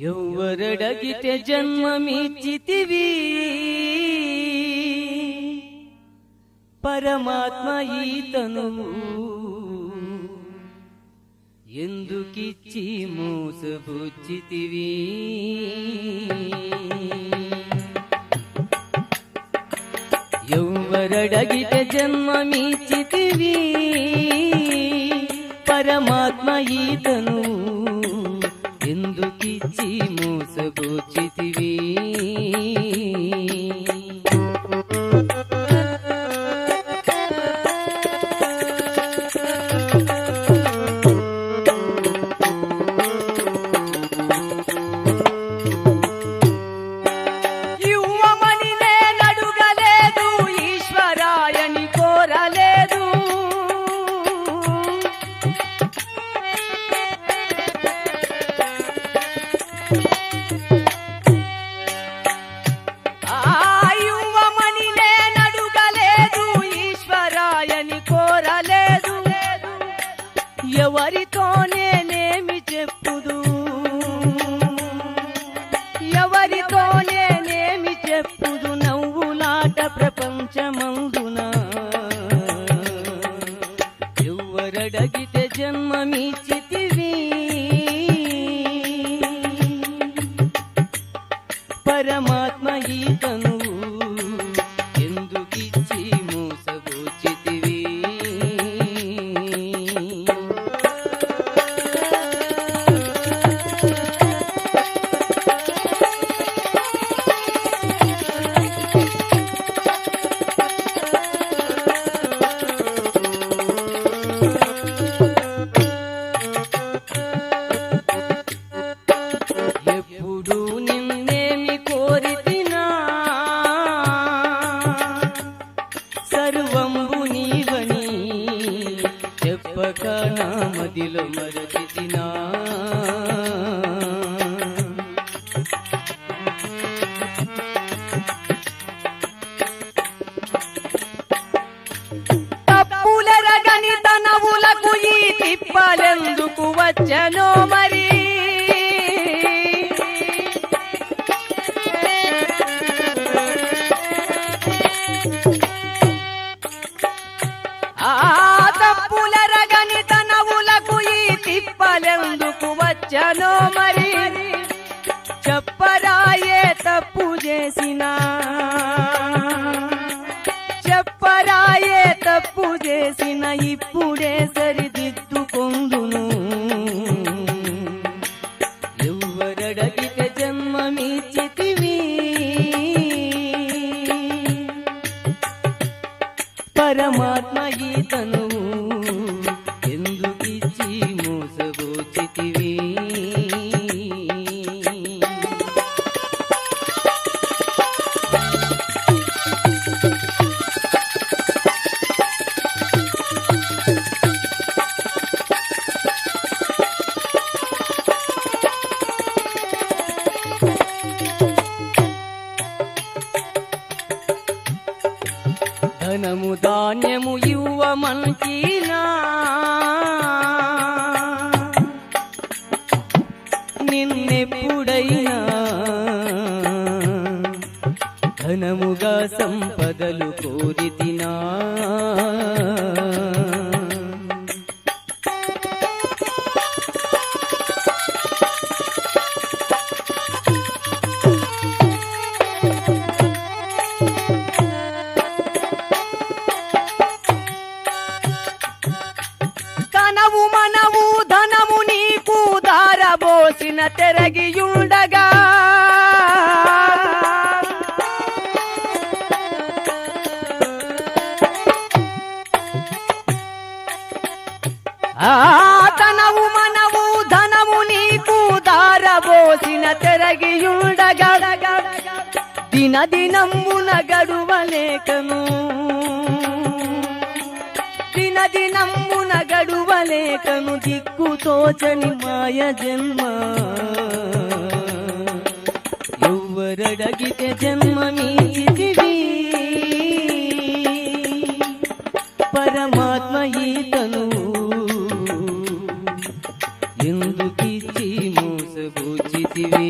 ಯೌವರಡಗಿತೆ ಜನ್ಮ ಮೀಚಿತಿವಿ ಪರಮಾತ್ಮ ಈತನು ಎಂದು ಕಿಚ್ಚಿ ಮೋಸ ಬುಚ್ಚಿತಿವಿ. ಯೌವರಡಗಿತೆ ಜನ್ಮ ಮೀಚಿತಿವಿ ಪರಮಾತ್ಮ ಈತನು ಎಂದು ಕಿಚ್ಚಿ ಮೋಸ ಬುಚ್ಚಿತಿವಿ. ఎవరితోనేమి చెప్పుదు ఎవరితోనేమి చెప్పుదు నవ్వులాట ప్రపంచమందున ఎవరడగితే జన్మమిచ్చితివి పరమాత్మ ఈతను ఎందుకిచ్చి మోసబోచితివి. ఎప్పుడు నిన్నేమి కోరితినా సర్వంబు నీవని చెప్పక నా మదిలో మరచితినా. తప్పులెరగని తనవులకు ఈ తిప్పలెందుకు వచ్చనో మరి తప్పులెరగని తనవులకు ఈ తిప్పలెందుకు వచ్చనో మరి చెప్పరాయే తప్పు చేసినా చెప్పరాయే తప్పు చేసిన ఇప్పుడే సరిదిద్దుకొందును. ఎవరడగితే జన్మమిచ్చితివి పరమాత్మ ఈతను ఎందుకిచ్చి మోసబోచితివి. ధనము ధాన్యము ఇవ్వమంటినా నిన్నెప్పుడైనా ధనముగా సంపదలు కోరితినా. కనవు మనవు ధనము నీకు దారబోసిన తెరగియుండగా తనవు మనవు ధనము నీకు దారబోసిన తెరగియుండగా దినదినమ్మున గడువలేకను దినదినమ్మున గడువలేకను దిక్కుతోచని మాయ జన్మ. ఎవరడగితే జన్మమిచ్చితివి పరమాత్మ ఈతను ఎందుకిచ్చి మోసబోచితివి.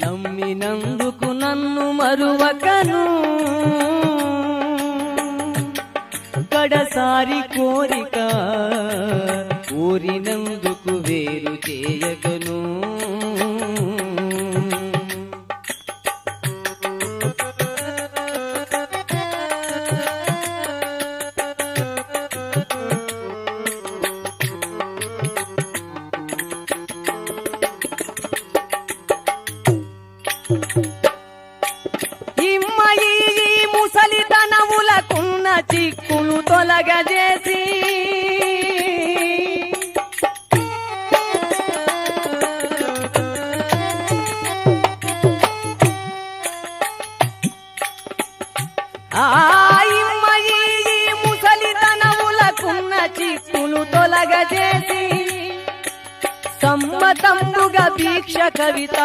నమ్మినందుకు నన్ను మరువకను కడసారి కోరిక కోరినందుకు వేరు చేయగను ఇమ్మయి ముసలితనములకున్న చిక్కులు తొలగజేసి ఇమ్మయి ముసలితనములకున్న చిక్కులు తొలగజేసి సమ్మతముగా దీక్ష కవిత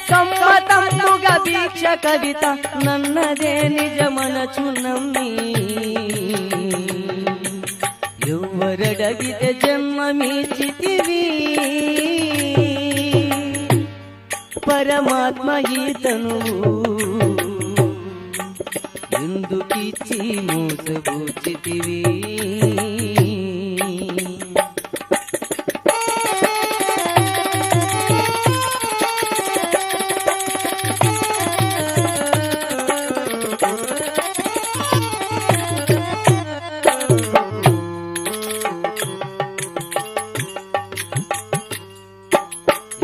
సమ్మతముగా దీక్ష కవిత నన్నదే నిజమనచు నమ్మి ఎవ్వరడగితే జన్మమీచితివి పరమాత్మ ఈతను ఎందుకిచ్చి మోసబూచితివి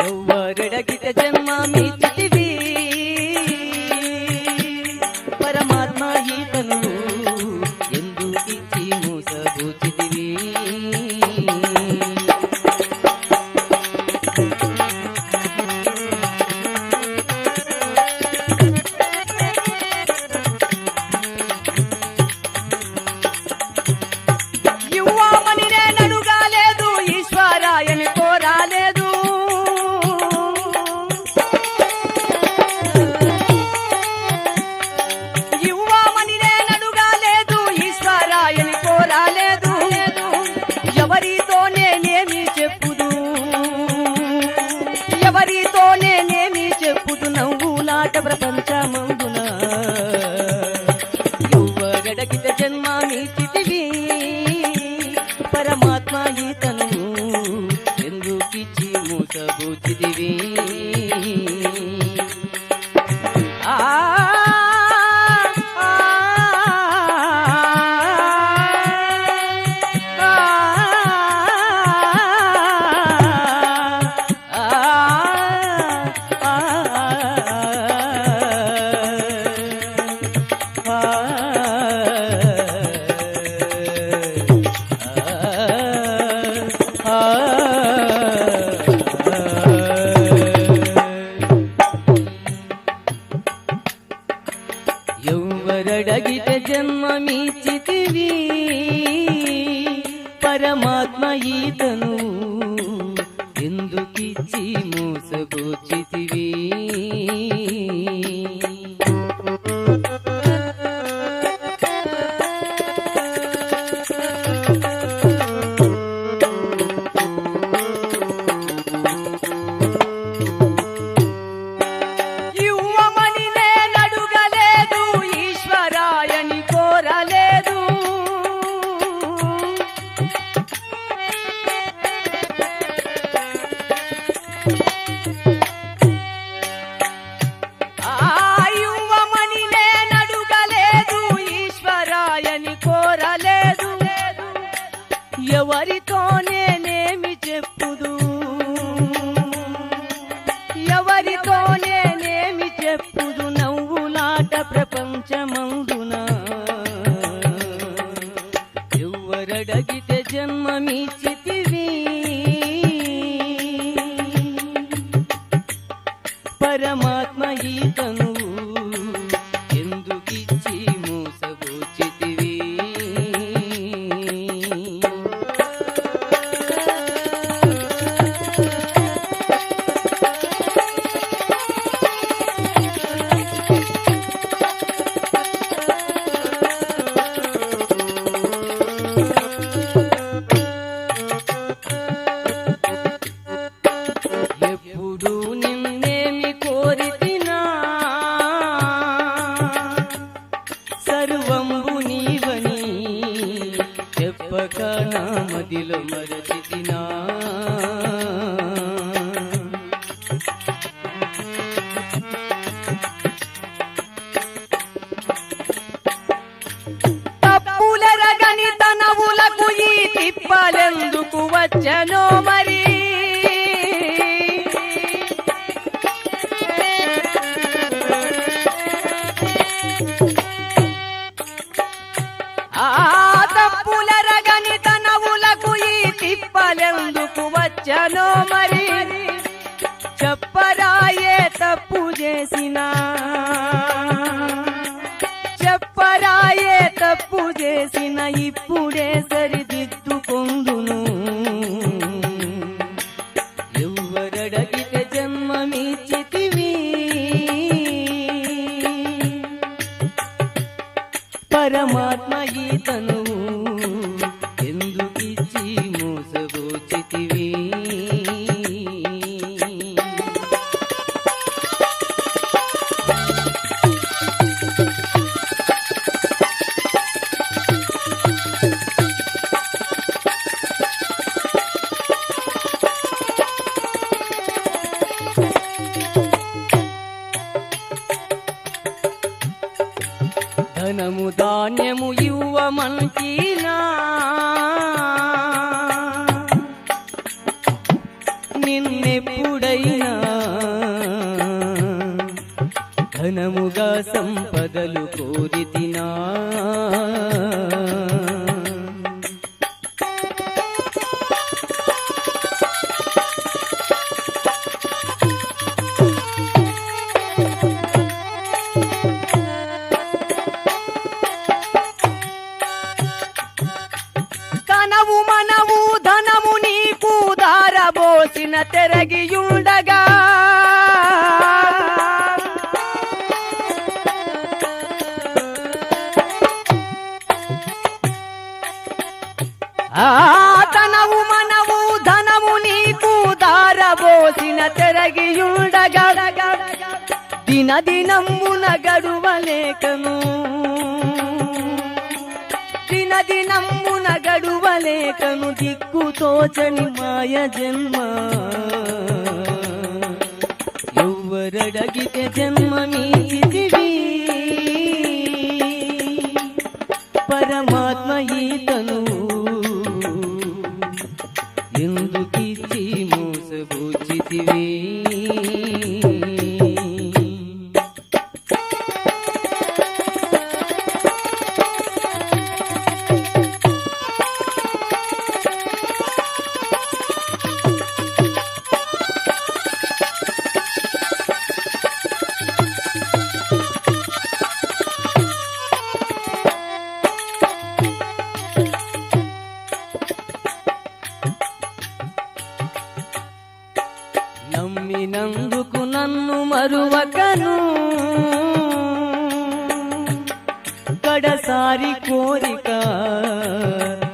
ఎవ్వరడగితే జన్మమీచితివి పరమాత్మ ఈతను ఎందుకిచ్చి మోసబూచితివి యువమని నేనడుగాలేదు ఈశ్వరాయని కోరాలేదు యువమని నేనడుగాలేదు ఈశ్వరాయని కోరాలేదు ఎవరితో నేనేమి చెప్పుదు ఎవరితో నేనేమి చెప్పుదు నవ్వులాట ప్రపంచమందున ఎవ్వరడగితే జన్మమీచితివి పరమాత్మ ఈతను ఎందుకిచ్చి మోసబూచితివి ఆ ఎవ్వరడగితే జన్మమీచితివి పరమాత్మ ఈతను ఎందుకిచ్చి మోసబూచితివి యువమని నేనడుగలేదు ఈశ్వరాయని కోరలేదు ఆ పరమాత్మ ఈతను ఎందుకిచ్చి మోసబోచితివి ఎప్పుడు నిన్నేమి కోరితినా సర్వంబు నీవని చెప్పక నా మదిలో మరచితినా తప్పులెరగని తనవులకు ఈ తిప్పలెందుకు వచ్చనో మరి తప్పులెరగని తనవులకు ఈ తిప్పలెందుకు వచ్చనో మరి చెప్పరాయే తప్పు చేసినా చెప్పరాయే తప్పు చేసిన ఇప్పుడే సరిదిద్దుకొందును ఎవ్వరడగితే జన్మమిచ్చితివి పరమాత్మ ఈతను ఎందుకిచ్చి మోసబోచితివి ధనము ధాన్యము ఇవ్వమంటినా నిన్నెప్పుడైనా ధనముగా సంపదలు కోరితినా కనవు మనవు ధనము నీకు దారబోసిన తెరగియుండగా కనవు మనవు ధనము నీకు దారబోసిన తెరగియుండగా దినదినమ్మున గడువలేకను దినదినమ్మున గడువలేకను దిక్కుతోచని మాయ జన్మ ఎవ్వరడగితే జన్మమిచ్చితివి పరమాత్మ ఈతను ఎందుకిచ్చి మోసబోచితివి నమ్మినందుకు నన్ను మరువకను కడసారి కోరిక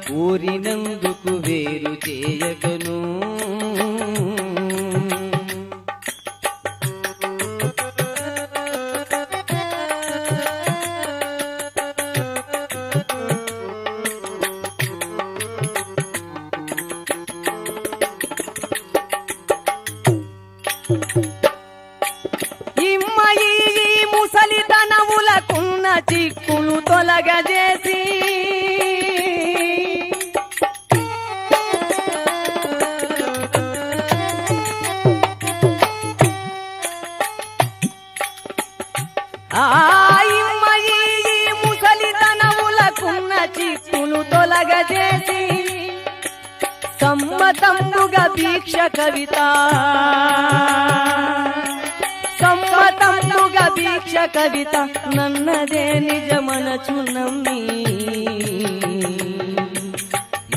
కోరినందుకు వేరు చేయకను ఇమ్మయి ముసలితనములకున్న చిక్కులు తొలగజేసి ఇమ్మయి ముసలితనములకున్న చిక్కులు తొలగజేసి సమ్మతంబుగా దీక్ష కవిత కవిత నన్నదే నిజమనచు నమ్మి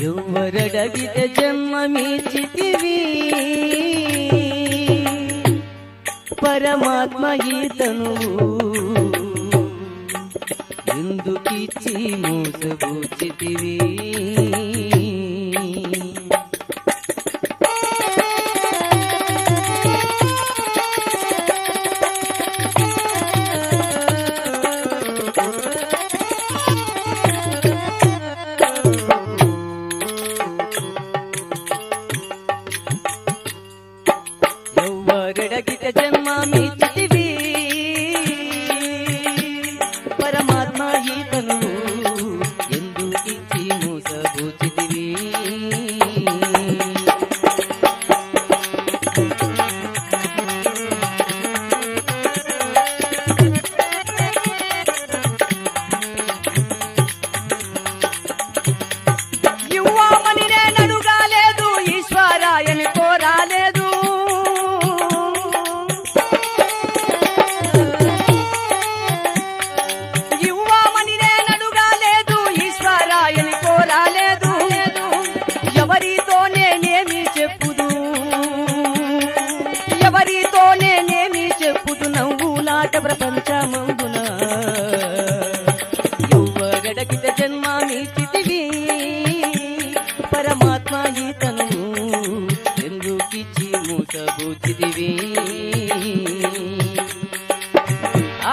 ఎవ్వరడగితే జన్మమిచ్చితివి పరమాత్మ ఈతను ఎందుకిచ్చి మోసబూచితివి ఎవ్వరడగితే జన్మమిచ్చితివి పరమాత్మ ఈతను ఎందుకిచ్చి మోసబూచితివి యువమని నేనడుగాలేదు ఈశ్వరాయని కోరాలేదు యువమని నేనడుగాలేదు ఈశ్వరాయని కోరాలేదు ఎవరితో నేనేమి చెప్పుదు ఎవరితో నేనేమి చెప్పుదు నవ్వులాట ప్రపంచమందున ఎవ్వరడగితే జన్మమిచ్చితివి పరమాత్మ ఈతను ఎందుకిచ్చి మోసబూచితివి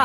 ఆ